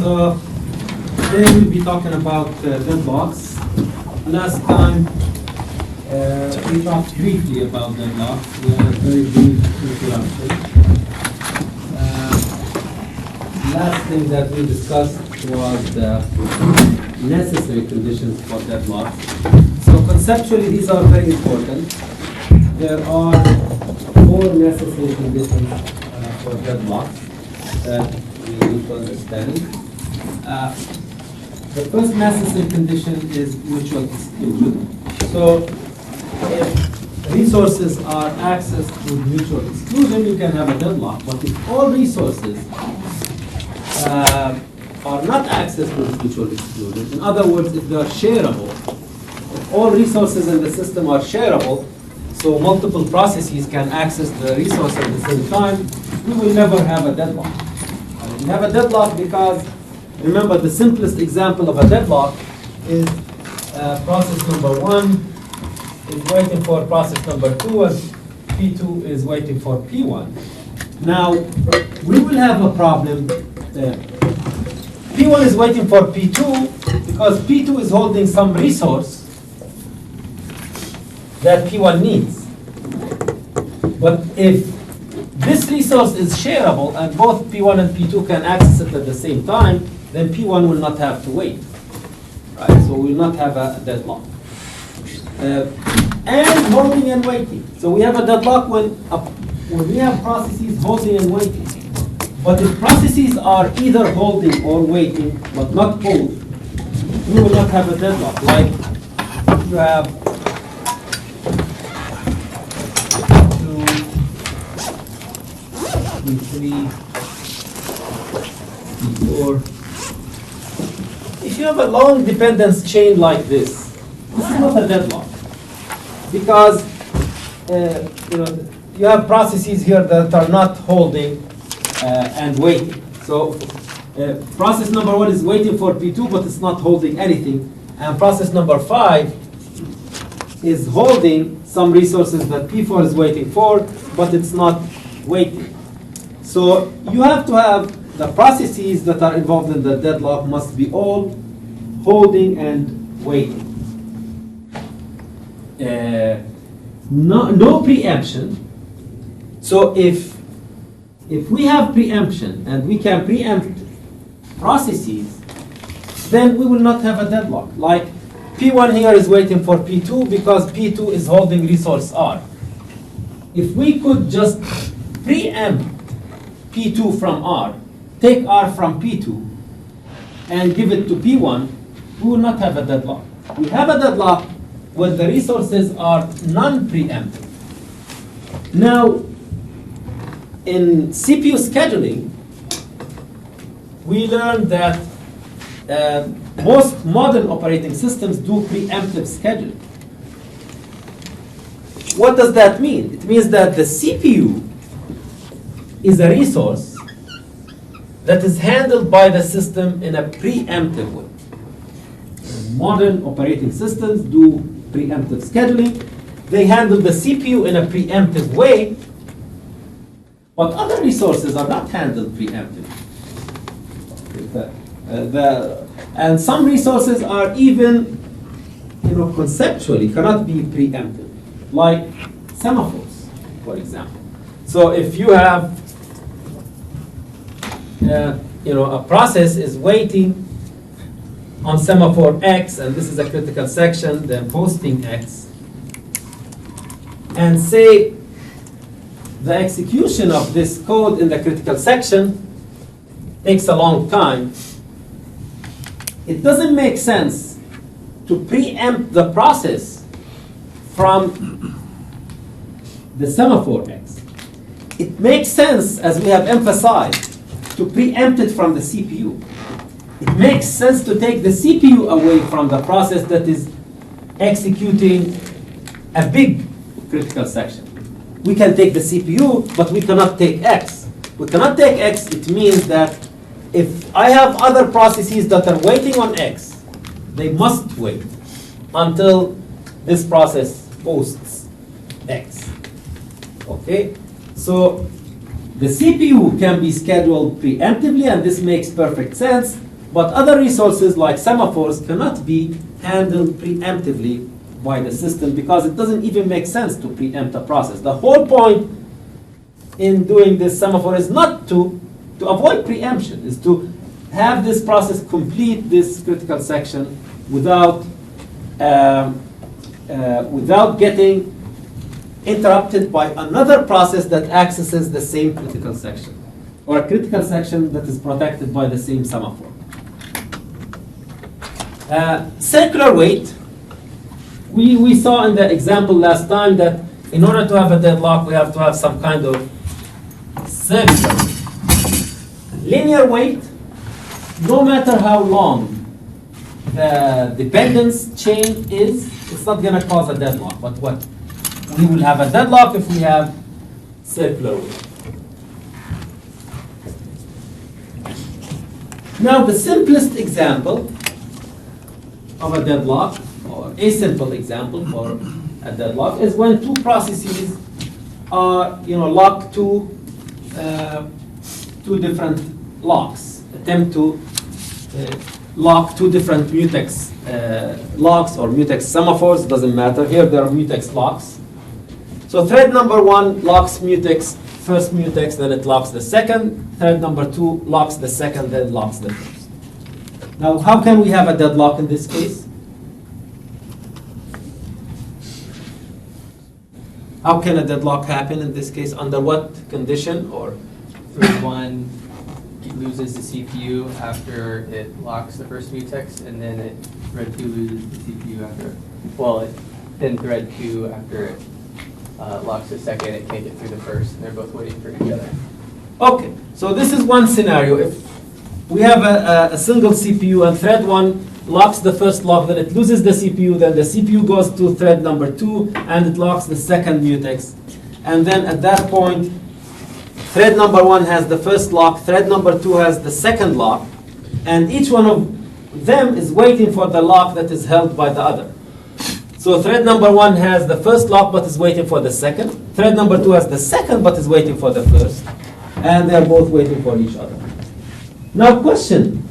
So today we'll be talking about deadlocks. Last time we talked briefly about deadlocks. We had a very brief introduction. Last thing that we discussed was the necessary conditions for deadlocks. So conceptually, these are very important. There are 4 necessary conditions for deadlocks that we need to understand. The first necessary condition is mutual exclusion. So if resources are accessed with mutual exclusion, you can have a deadlock. But if all resources are not accessed with mutual exclusion, in other words, if they are shareable, if all resources in the system are shareable, so multiple processes can access the resource at the same time, we will never have a deadlock. We have a deadlock because, remember, the simplest example of a deadlock is process number 1 is waiting for process number 2, and P2 is waiting for P1. Now, we will have a problem. P1 is waiting for P2 because P2 is holding some resource that P1 needs. But if this resource is shareable and both P1 and P2 can access it at the same time, then P1 will not have to wait. Right? So we will not have a deadlock. And holding and waiting. So we have a deadlock when we have processes holding and waiting. But if processes are either holding or waiting, but not both, we will not have a deadlock. Like you have 2, 3, 4. If you have a long dependence chain like this is not a deadlock, because you have processes here that are not holding and waiting. So process number 1 is waiting for P2, but it's not holding anything, and process number 5 is holding some resources that P4 is waiting for, but it's not waiting. So you have to have the processes that are involved in the deadlock must be all holding and waiting. No preemption. So if we have preemption and we can preempt processes, then we will not have a deadlock. Like P1 here is waiting for P2 because P2 is holding resource R. If we could just preempt P2 from R, take R from P2, and give it to P1, we will not have a deadlock. We have a deadlock when the resources are non-preemptive. Now, in CPU scheduling, we learned that most modern operating systems do preemptive scheduling. What does that mean? It means that the CPU is a resource that is handled by the system in a preemptive way. Modern operating systems do preemptive scheduling. They handle the CPU in a preemptive way, but other resources are not handled preemptively. And some resources are even, conceptually cannot be preemptive, like semaphores, for example. So if you have, a process is waiting on semaphore X, and this is a critical section, then posting X, and say the execution of this code in the critical section takes a long time, it doesn't make sense to preempt the process from the semaphore X. It makes sense, as we have emphasized, to preempt it from the CPU. It makes sense to take the CPU away from the process that is executing a big critical section. We can take the CPU, but we cannot take X. We cannot take X, it means that if I have other processes that are waiting on X, they must wait until this process posts X. Okay? So the CPU can be scheduled preemptively, and this makes perfect sense. But other resources like semaphores cannot be handled preemptively by the system because it doesn't even make sense to preempt a process. The whole point in doing this semaphore is not to avoid preemption, is to have this process complete this critical section without getting interrupted by another process that accesses the same critical section, or a critical section that is protected by the same semaphore. Circular wait. We saw in the example last time that in order to have a deadlock, we have to have some kind of circular. Linear wait, no matter how long the dependence chain is, it's not going to cause a deadlock. But what? We will have a deadlock if we have circular wait. Now, the simplest example of a deadlock, or a simple example for a deadlock, is when two processes are locked to two different locks, attempt to lock two different mutex locks or mutex semaphores, doesn't matter. Here there are mutex locks. So thread number 1 locks mutex, first mutex, then it locks the second. Thread number 2 locks the second, then locks the first. Now, how can we have a deadlock in this case? How can a deadlock happen in this case? Under what condition? Or thread 1 loses the CPU after it locks the first mutex, and then thread 2 loses the CPU after, then thread 2 after it locks the second, it can't get through the first, and they're both waiting for each other. Okay, so this is one scenario. If we have a single CPU and thread 1 locks the first lock, then it loses the CPU, then the CPU goes to thread number 2 and it locks the second mutex. And then at that point, thread number 1 has the first lock, thread number 2 has the second lock, and each one of them is waiting for the lock that is held by the other. So thread number 1 has the first lock but is waiting for the second. Thread number 2 has the second but is waiting for the first. And they're both waiting for each other. Now question,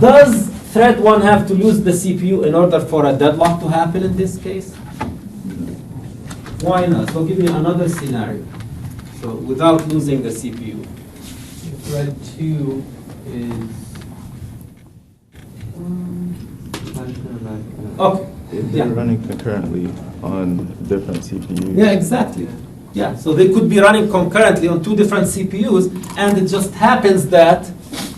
does thread 1 have to lose the CPU in order for a deadlock to happen in this case? Why not? So give me another scenario. So without losing the CPU. Thread 2 is... Okay. They're running concurrently on different CPUs. Yeah, exactly. Yeah, so they could be running concurrently on two different CPUs, and it just happens that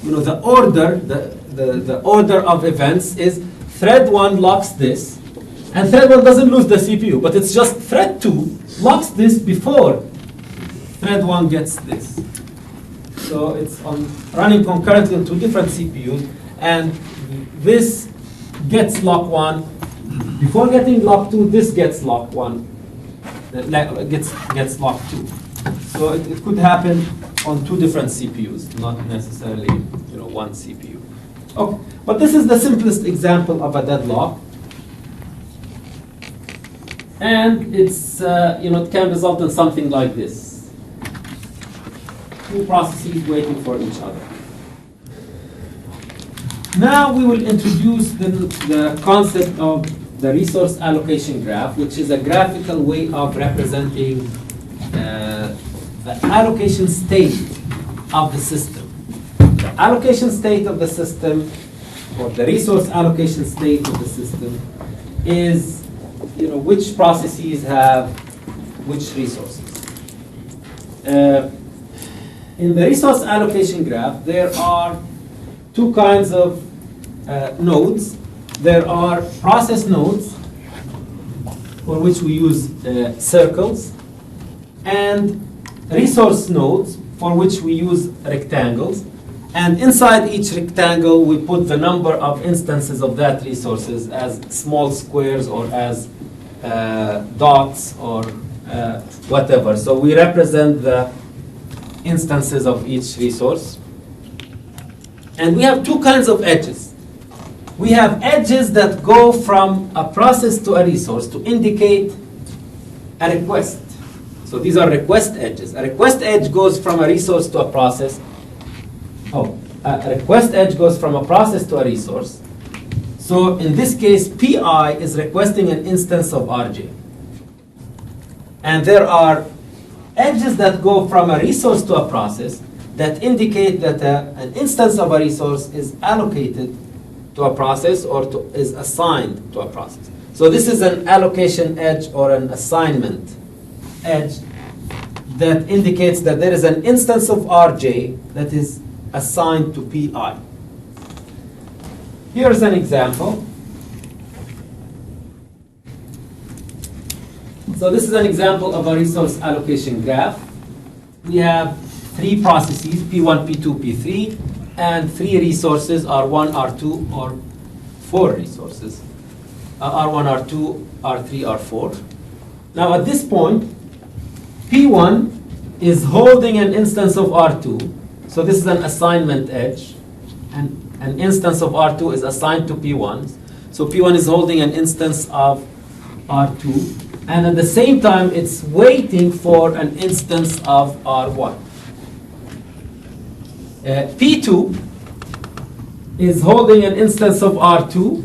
the order of events is thread 1 locks this, and thread 1 doesn't lose the CPU, but it's just thread 2 locks this before thread 1 gets this. So it's running concurrently on two different CPUs, and this gets lock 1. Before getting lock 2, this gets lock 1. Gets lock 2. So it could happen on two different CPUs, not necessarily one CPU. Okay, but this is the simplest example of a deadlock, and it's it can result in something like this: two processes waiting for each other. Now we will introduce the concept of the resource allocation graph, which is a graphical way of representing the allocation state of the system. The allocation state of the system, or the resource allocation state of the system, is which processes have which resources. In the resource allocation graph, there are two kinds of nodes. There are process nodes, for which we use circles, and resource nodes, for which we use rectangles. And inside each rectangle, we put the number of instances of that resources as small squares or as dots or whatever. So we represent the instances of each resource. And we have two kinds of edges. We have edges that go from a process to a resource to indicate a request. So these are request edges. A request edge goes from a resource to a process. Oh, a request edge goes from a process to a resource. So in this case, PI is requesting an instance of RJ. And there are edges that go from a resource to a process that indicate that an instance of a resource is allocated to a process or is assigned to a process. So this is an allocation edge or an assignment edge that indicates that there is an instance of RJ that is assigned to PI. Here's an example. So this is an example of a resource allocation graph. We have 3 processes, P1, P2, P3, and 3 resources, R1, R2, or 4 resources, R1, R2, R3, R4. Now at this point, P1 is holding an instance of R2. So this is an assignment edge, and an instance of R2 is assigned to P1. So P1 is holding an instance of R2. And at the same time, it's waiting for an instance of R1. P2 is holding an instance of R2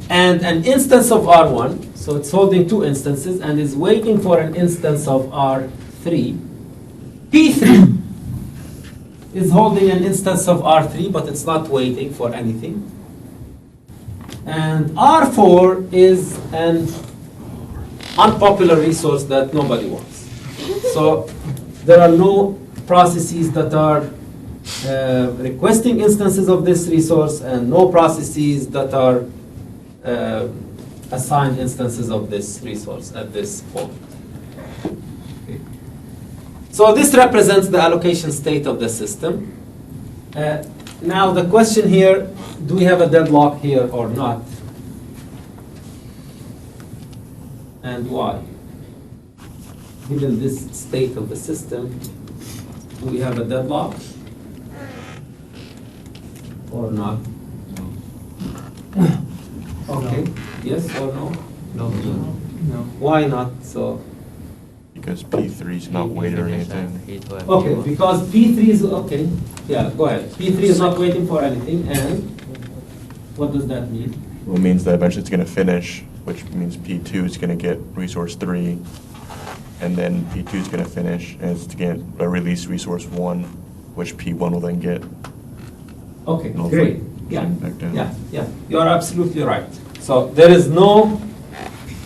and an instance of R1. So it's holding 2 instances and is waiting for an instance of R3. P3 is holding an instance of R3, but it's not waiting for anything. And R4 is an unpopular resource that nobody wants. So there are no processes that are requesting instances of this resource and no processes that are assigned instances of this resource at this point. Okay. So this represents the allocation state of the system. Now the question here, do we have a deadlock here or not? And why? Given this state of the system, do we have a deadlock or not? No. Okay. Yes or no? No. No. Why not? So. Because P3 is not waiting or anything. Okay, because P3 is okay. Yeah, go ahead. P3 is not waiting for anything, and what does that mean? Well, it means that eventually it's going to finish, which means P2 is going to get resource 3, and then P2 is going to finish, and it's going to release resource 1, which P1 will then get. Okay, No, great. like, Yeah, back down. yeah. You are absolutely right. So there is no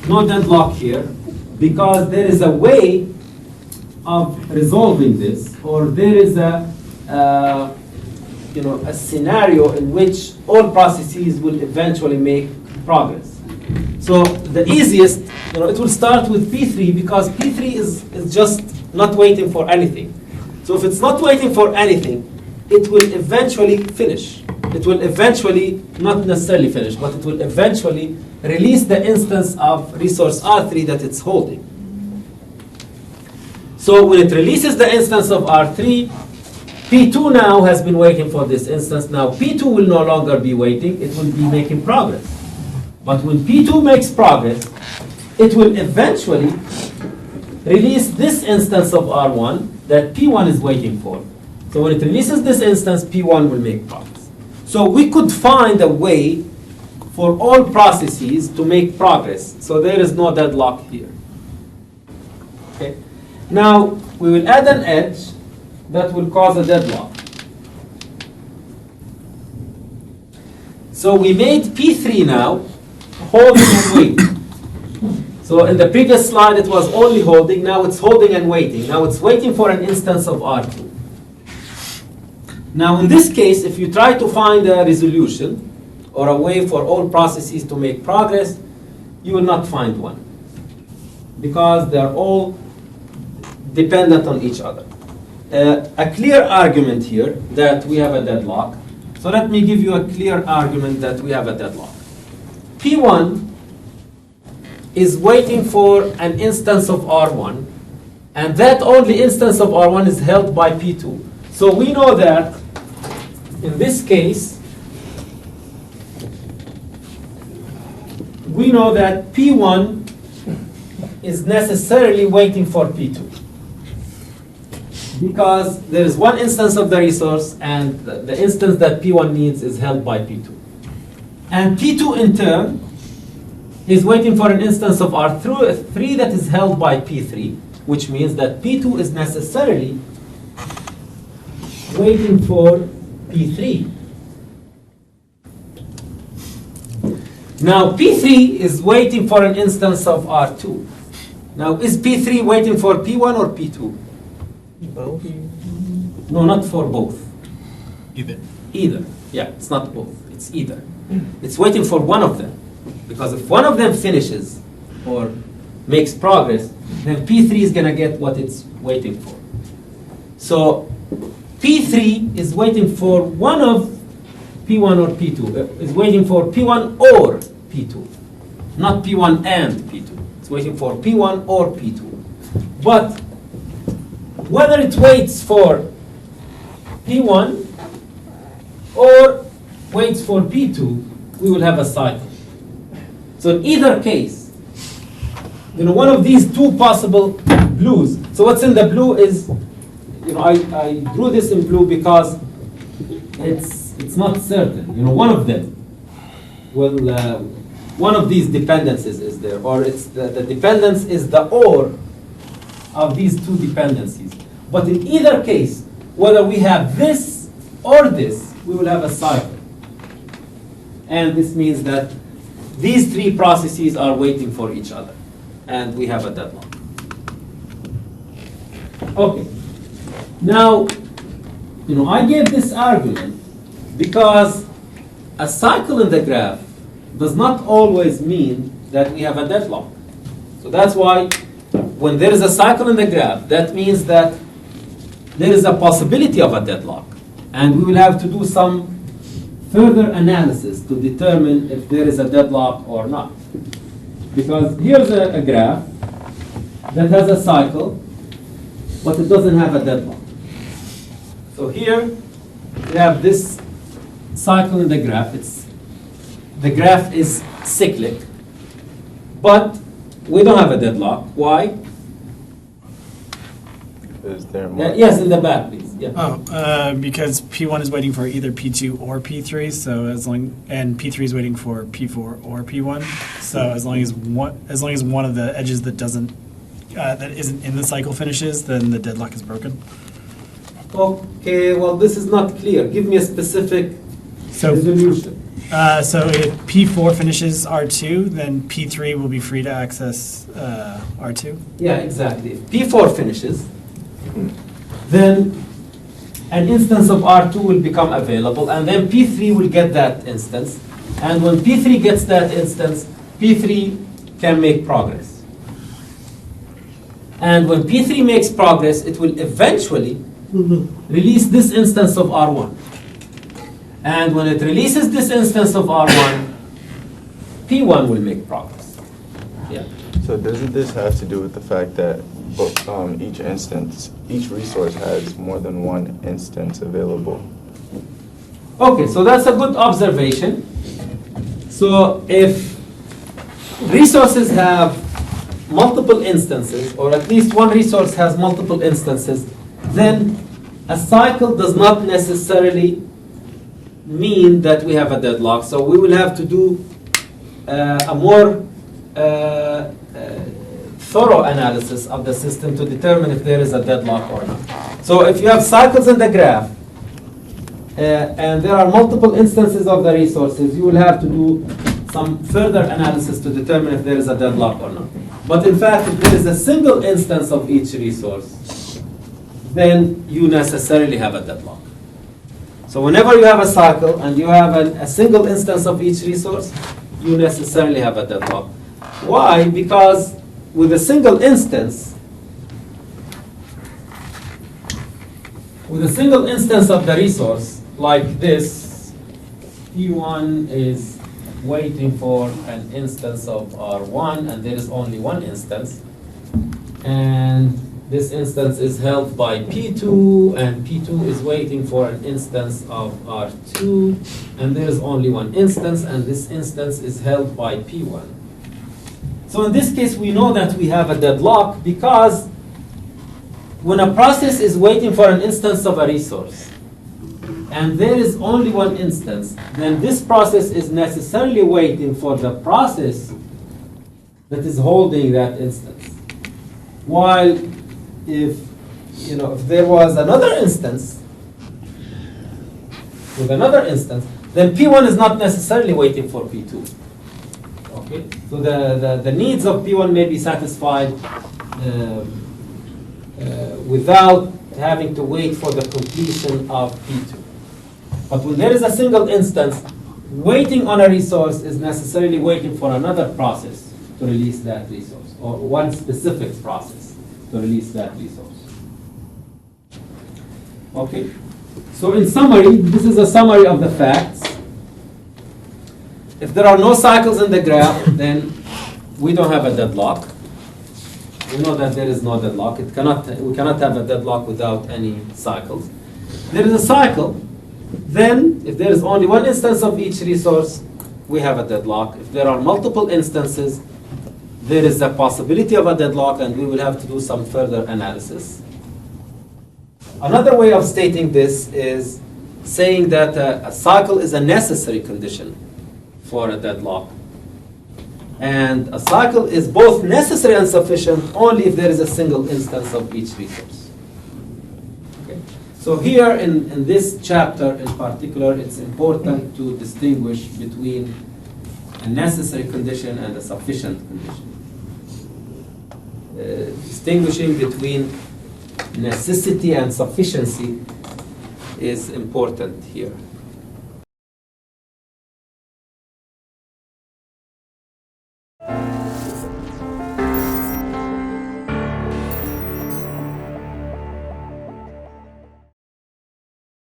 deadlock here because there is a way of resolving this, or there is a scenario in which all processes will eventually make progress. So the easiest, it will start with P3 because P3 is just not waiting for anything. So if it's not waiting for anything, it will eventually finish. It will eventually, not necessarily finish, but it will eventually release the instance of resource R3 that it's holding. So when it releases the instance of R3, P2 now has been waiting for this instance. Now P2 will no longer be waiting, it will be making progress. But when P2 makes progress, it will eventually release this instance of R1 that P1 is waiting for. So when it releases this instance, P1 will make progress. So we could find a way for all processes to make progress. So there is no deadlock here. Okay. Now we will add an edge that will cause a deadlock. So we made P3 now holding and waiting. So in the previous slide it was only holding, now it's holding and waiting. Now it's waiting for an instance of R2. Now in this case, if you try to find a resolution or a way for all processes to make progress, you will not find one because they are all dependent on each other. A clear argument here that we have a deadlock. So let me give you a clear argument that we have a deadlock. P1 is waiting for an instance of R1, and that only instance of R1 is held by P2. So we know that in this case, we know that P1 is necessarily waiting for P2. because there is one instance of the resource, and the instance that P1 needs is held by P2. And P2 in turn is waiting for an instance of R3 that is held by P3, which means that P2 is necessarily waiting for P3. Now P3 is waiting for an instance of R2. Now is P3 waiting for P1 or P2? Both. No, not for both. Either. Either. Yeah, it's not both. It's either. It's waiting for one of them. Because if one of them finishes or makes progress, then P3 is going to get what it's waiting for. So P3 is waiting for one of P1 or P2. Is waiting for P1 or P2. Not P1 and P2. It's waiting for P1 or P2. But whether it waits for P1 or waits for P2, we will have a cycle. So in either case, one of these two possible blues. So what's in the blue is, I drew this in blue because it's not certain. One of them will, one of these dependencies is there, or it's the dependence is the or of these two dependencies. But in either case, whether we have this or this, we will have a cycle. And this means that these three processes are waiting for each other. And we have a deadlock. Okay. Now, I gave this argument because a cycle in the graph does not always mean that we have a deadlock. So that's why when there is a cycle in the graph, that means that there is a possibility of a deadlock. And we will have to do some further analysis to determine if there is a deadlock or not. Because here's a graph that has a cycle, but it doesn't have a deadlock. So here we have this cycle in the graph. The graph is cyclic, but we don't have a deadlock. Why? Is there more? Yes, in the back, please. Yeah. Because P1 is waiting for either P2 or P3, so and P3 is waiting for P4 or P1. So as long as one of the edges that isn't in the cycle finishes, then the deadlock is broken. Okay, well, this is not clear. Give me a specific resolution. So if P4 finishes R2, then P3 will be free to access R2. Yeah, exactly. If P4 finishes, then an instance of R2 will become available, and then P3 will get that instance. And when P3 gets that instance, P3 can make progress. And when P3 makes progress, it will eventually release this instance of R1. And when it releases this instance of R1, P1 will make progress. Yeah. So doesn't this have to do with the fact that each resource has more than one instance available? Okay, so that's a good observation. So if resources have multiple instances, or at least one resource has multiple instances, then a cycle does not necessarily mean that we have a deadlock. So we will have to do a more thorough analysis of the system to determine if there is a deadlock or not. So if you have cycles in the graph, and there are multiple instances of the resources, you will have to do some further analysis to determine if there is a deadlock or not. But in fact, if there is a single instance of each resource, then you necessarily have a deadlock. So whenever you have a cycle and you have a single instance of each resource, you necessarily have a deadlock. Why? Because with a single instance of the resource, like this, P1 is waiting for an instance of R1, and there is only one instance. And this instance is held by P2, and P2 is waiting for an instance of R2, and there is only one instance, and this instance is held by P1. So in this case, we know that we have a deadlock because when a process is waiting for an instance of a resource, and there is only one instance, then this process is necessarily waiting for the process that is holding that instance. While if there was another instance with another instance, then P1 is not necessarily waiting for P2. Okay? So the needs of P1 may be satisfied without having to wait for the completion of P2. But when there is a single instance, waiting on a resource is necessarily waiting for another process to release that resource, or one specific process to release that resource. Okay? So in summary, this is a summary of the facts. If there are no cycles in the graph, then we don't have a deadlock. We know that there is no deadlock. We cannot have a deadlock without any cycles. There is a cycle. Then, if there is only one instance of each resource, we have a deadlock. If there are multiple instances, there is a possibility of a deadlock, and we will have to do some further analysis. Another way of stating this is saying that a cycle is a necessary condition for a deadlock. And a cycle is both necessary and sufficient only if there is a single instance of each resource. Okay. So here in this chapter in particular, it's important to distinguish between a necessary condition and a sufficient condition. Distinguishing between necessity and sufficiency is important here.